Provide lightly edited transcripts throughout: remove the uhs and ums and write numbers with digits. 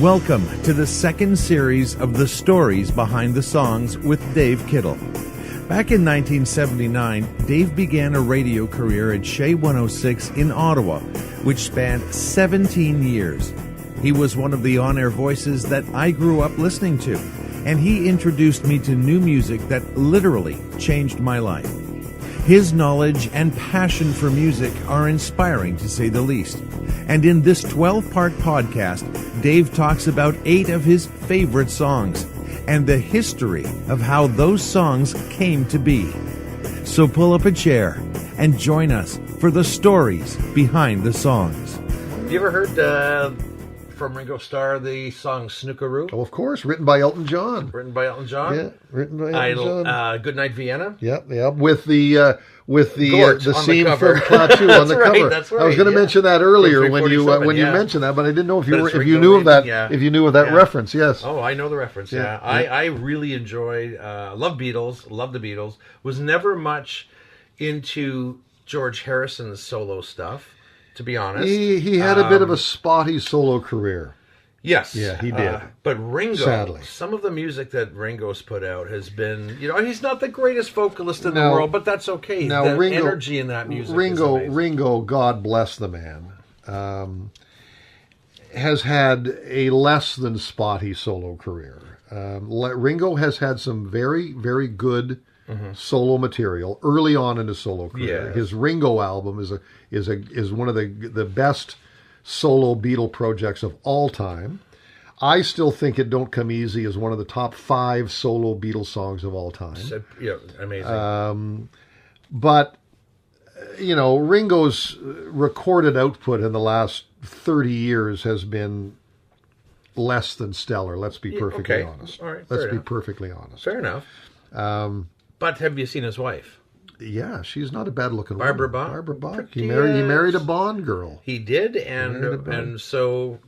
Welcome to the second series of the stories behind the songs with Dave Kittle. Back in 1979, Dave began a radio career at CHEZ 106 in Ottawa, which spanned 17 years. He was one of the on-air voices that I grew up listening to, and he introduced me to new music that literally changed my life. His knowledge and passion for music are inspiring, to say the least. And in this 12-part podcast, Dave talks about 8 of his favorite songs and the history of how those songs came to be. So pull up a chair and join us for the stories behind the songs. Have you ever heard from Ringo Starr the song Snookeroo? Oh, of course, written by Elton John. Written by Elton John? Yeah, written by Elton John. Goodnight Vienna? Yeah, with the scene cover. from Klaatu on the right, cover. That's right. I was going to mention that earlier when you mentioned that, but I didn't know if you knew of that reference. Yes. Oh, I know the reference. Yeah. I really enjoy love the Beatles. Was never much into George Harrison's solo stuff, to be honest. He had a bit of a spotty solo career. Yes. Yeah, he did. But Ringo, sadly, some of the music that Ringo's put out has been, he's not the greatest vocalist in the world, but that's okay. Now, the Ringo, energy in that music is amazing. Ringo, God bless the man, has had a less than spotty solo career. Ringo has had some very, very good solo material early on in his solo career. Yes. His Ringo album is one of the best solo Beatle projects of all time. I still think It Don't Come Easy is one of the top 5 solo Beatles songs of all time. Amazing. But, Ringo's recorded output in the last 30 years has been less than stellar. Let's be perfectly honest. All right, Let's be perfectly honest. Fair enough. But have you seen his wife? Yeah, she's not a bad-looking Barbara woman. Bach. Barbara Bach. He married a Bond girl. He did, and so,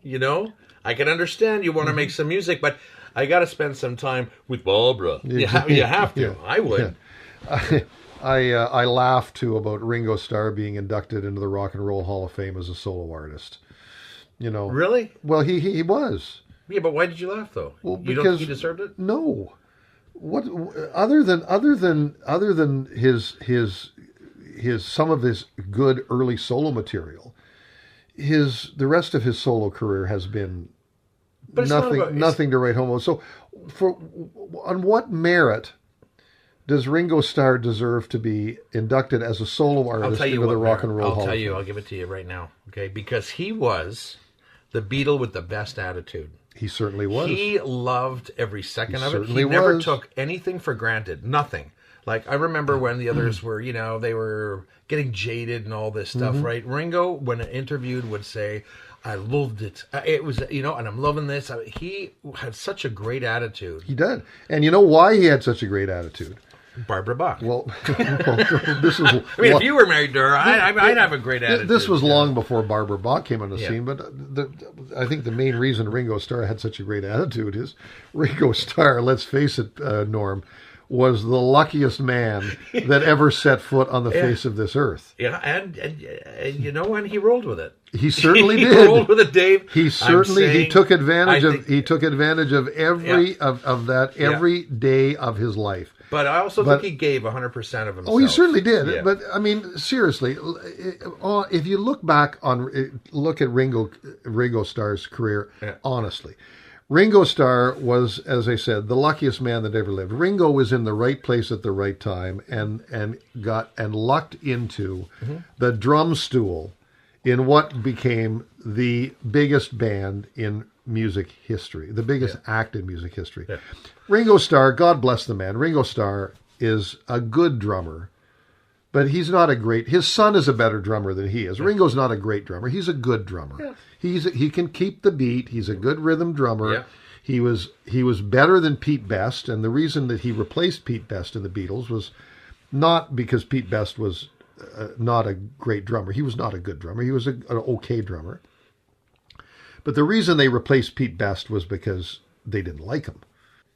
I can understand you want to make some music, but I got to spend some time with Barbara. You have to. Yeah. I would. Yeah. I laugh, too, about Ringo Starr being inducted into the Rock and Roll Hall of Fame as a solo artist. Really? Well, he was. Yeah, but why did you laugh, though? Well, you don't think he deserved it? No. What other than his some of his good early solo material, the rest of his solo career has been nothing to write home about. So, on what merit does Ringo Starr deserve to be inducted as a solo artist into the Rock and Roll Hall? I'll tell you. I'll give it to you right now. Okay, because he was the Beatle with the best attitude. He certainly was. He loved every second of it. He never took anything for granted. Nothing. Like, I remember when the others were, they were getting jaded and all this stuff, right? Ringo, when interviewed, would say, I loved it. It was, and I'm loving this. He had such a great attitude. He did. And you know why he had such a great attitude? Barbara Bach. Well, this was. If you were married to her, I'd have a great attitude. This was long before Barbara Bach came on the scene, but I think the main reason Ringo Starr had such a great attitude is Ringo Starr, let's face it, Norm, was the luckiest man that ever set foot on the face of this earth. Yeah, and and he rolled with it. He certainly did. He rolled with it, Dave. He took advantage of every day of his life. But I also think he gave 100% of himself. Oh, he certainly did. Yeah. But I mean, seriously, if you look at Ringo Starr's career, honestly, Ringo Starr was, as I said, the luckiest man that ever lived. Ringo was in the right place at the right time and lucked into the drum stool in what became the biggest band in music history, the biggest act in music history. Yeah. Ringo Starr, God bless the man, Ringo Starr is a good drummer, but he's not a great... His son is a better drummer than he is. Ringo's not a great drummer. He's a good drummer. Yeah. He can keep the beat. He's a good rhythm drummer. Yeah. He was better than Pete Best, and the reason that he replaced Pete Best in the Beatles was not because Pete Best was not a great drummer. He was not a good drummer. He was an okay drummer. But the reason they replaced Pete Best was because they didn't like him.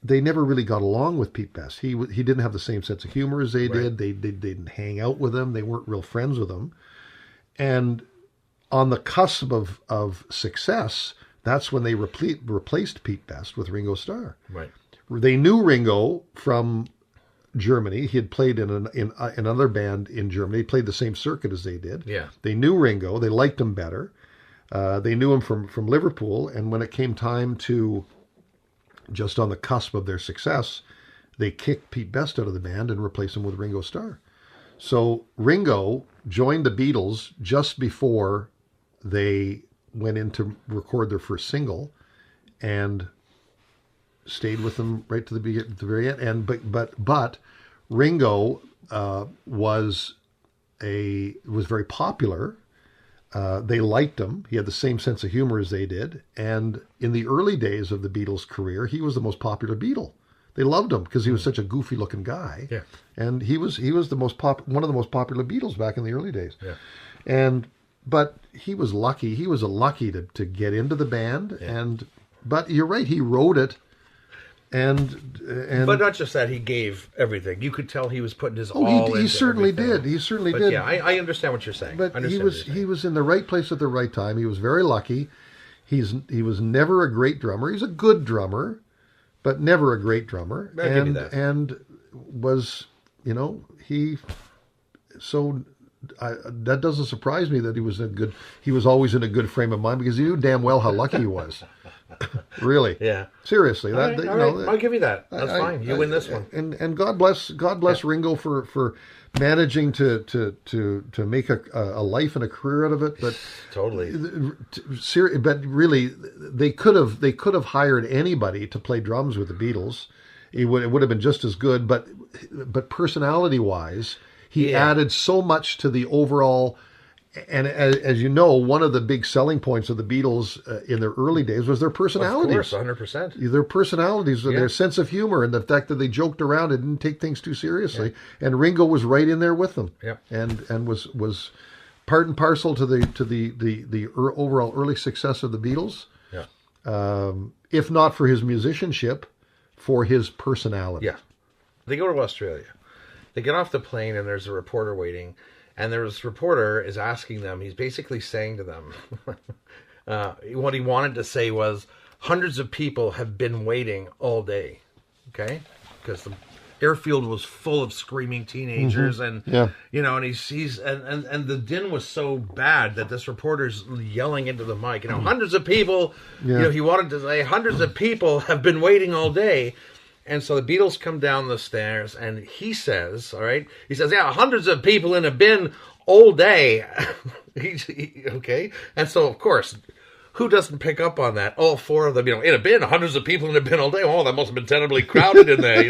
They never really got along with Pete Best. He didn't have the same sense of humor as they did. They didn't hang out with him. They weren't real friends with him. And on the cusp of success, That's when they replaced Pete Best with Ringo Starr. Right. They knew Ringo from Germany. He had played in another band in Germany. He played the same circuit as they did. Yeah. They knew Ringo. They liked him better. They knew him from Liverpool. And when it came time to, just on the cusp of their success, they kicked Pete Best out of the band and replaced him with Ringo Starr. So Ringo joined the Beatles just before they went in to record their first single, and stayed with them right to the very end. And but Ringo was very popular. They liked him. He had the same sense of humor as they did. And in the early days of the Beatles' career, he was the most popular Beatle. They loved him because he was such a goofy-looking guy. Yeah. And he was one of the most popular Beatles back in the early days. Yeah. But he was lucky. He was lucky to get into the band. Yeah. But you're right. He wrote it. But not just that, he gave everything. You could tell he was putting his all. He certainly did. He certainly did. Yeah, I understand what you're saying. But he was in the right place at the right time. He was very lucky. He was never a great drummer. He's a good drummer, but never a great drummer. I'll give you that. And was, that doesn't surprise me that he was always in a good frame of mind, because he knew damn well how lucky he was. Really? Yeah. Seriously. All right. I'll give you that. That's fine. You win this one. And God bless Ringo for managing to make a life and a career out of it. But totally. But really, they could have hired anybody to play drums with the Beatles. It would have been just as good. But personality wise, he added so much to the overall. And as you know, one of the big selling points of the Beatles in their early days was their personalities. Of course, 100%. Their personalities, their sense of humor, and the fact that they joked around and didn't take things too seriously. Yeah. And Ringo was right in there with them. Yeah. And was part and parcel to the overall early success of the Beatles. Yeah. If not for his musicianship, for his personality. Yeah. They go to Australia. They get off the plane, and there's a reporter waiting. And this reporter is asking them, he's basically saying to them, what he wanted to say was, hundreds of people have been waiting all day, okay? Because the airfield was full of screaming teenagers, and, and he's and the din was so bad that this reporter's yelling into the mic, hundreds of people, he wanted to say, hundreds of people have been waiting all day. And so the Beatles come down the stairs, and he says, hundreds of people in a bin all day. Okay? And so, of course, who doesn't pick up on that? All four of them, in a bin, hundreds of people in a bin all day. Oh, that must have been terribly crowded in there,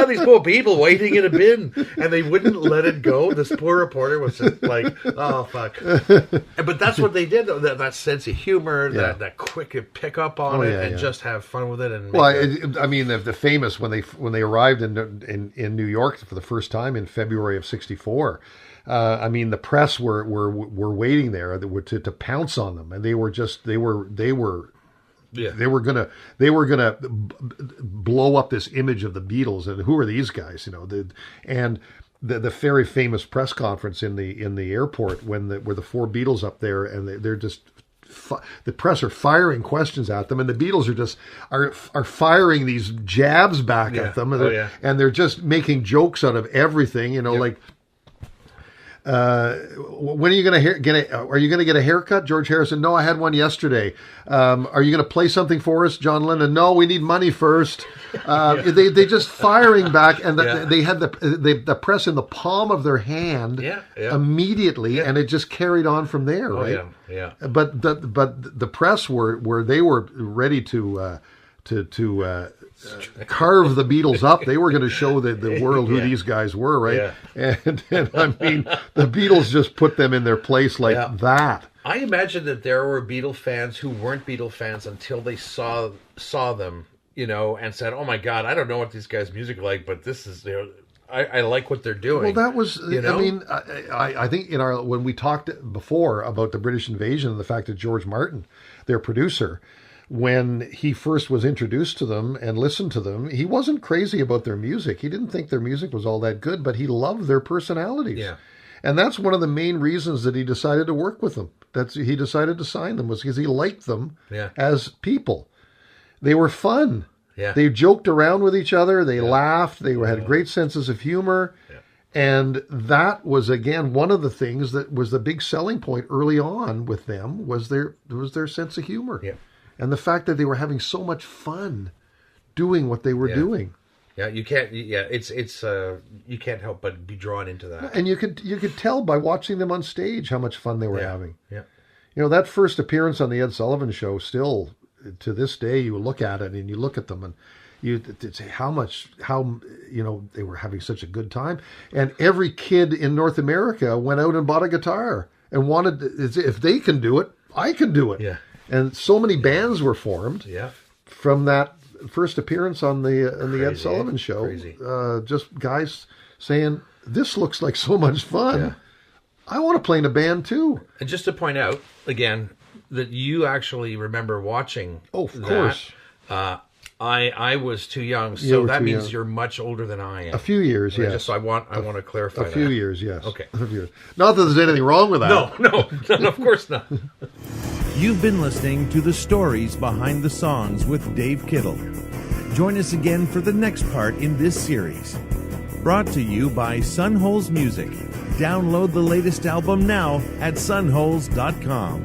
these poor people waiting in a bin. And they wouldn't let it go. This poor reporter was just like, oh, fuck. But that's what they did, that sense of humor, that quick pick up on it, just have fun with it. And the famous, when they arrived in New York for the first time in February of '64, the press were waiting there to pounce on them, and they were gonna blow up this image of the Beatles, and who are these guys? And the very famous press conference in the airport where the four Beatles up there, and they're just. The press are firing questions at them, and the Beatles are firing these jabs back at them, and they're just making jokes out of everything, like. When are you going to get a haircut? George Harrison? No, I had one yesterday. Are you going to play something for us? John Lennon? No, we need money first. They just firing back, and they had the press in the palm of their hand immediately, and it just carried on from there, right? Yeah. But the press were they were ready to carve the Beatles up. They were going to show the world who these guys were, right? Yeah. And the Beatles just put them in their place like that. I imagine that there were Beatle fans who weren't Beatle fans until they saw them, and said, "Oh my God, I don't know what these guys' music are like, but this is I like what they're doing." Well, that was, I think when we talked before about the British invasion and the fact that George Martin, their producer, when he first was introduced to them and listened to them, he wasn't crazy about their music. He didn't think their music was all that good, but he loved their personalities. Yeah. And that's one of the main reasons that he decided to work with them. he decided to sign them was because he liked them Yeah. as people. They were fun. Yeah. They joked around with each other. They laughed. They had great senses of humor. Yeah. And that was, again, one of the things that was the big selling point early on with them was their sense of humor. Yeah. And the fact that they were having so much fun doing what they were doing. Yeah, you can't. Yeah, it's you can't help but be drawn into that. And you could tell by watching them on stage how much fun they were having. Yeah. You know, that first appearance on the Ed Sullivan Show, still to this day, you look at it and you look at them and you say how they were having such a good time. And every kid in North America went out and bought a guitar and wanted, if they can do it, I can do it. Yeah. And so many bands were formed from that first appearance on the Ed Sullivan Show. Crazy. Just guys saying, this looks like so much fun. Yeah. I want to play in a band too. And just to point out again that you actually remember watching. Oh, of course. I was too young, so that means young. you're much older than I am. A few years, yes. Just I want to clarify a few years, yes. Okay. A few years. Not that there's anything wrong with that. No, of course not. You've been listening to The Stories Behind the Songs with Dave Kittle. Join us again for the next part in this series. Brought to you by Sunholes Music. Download the latest album now at sunholes.com.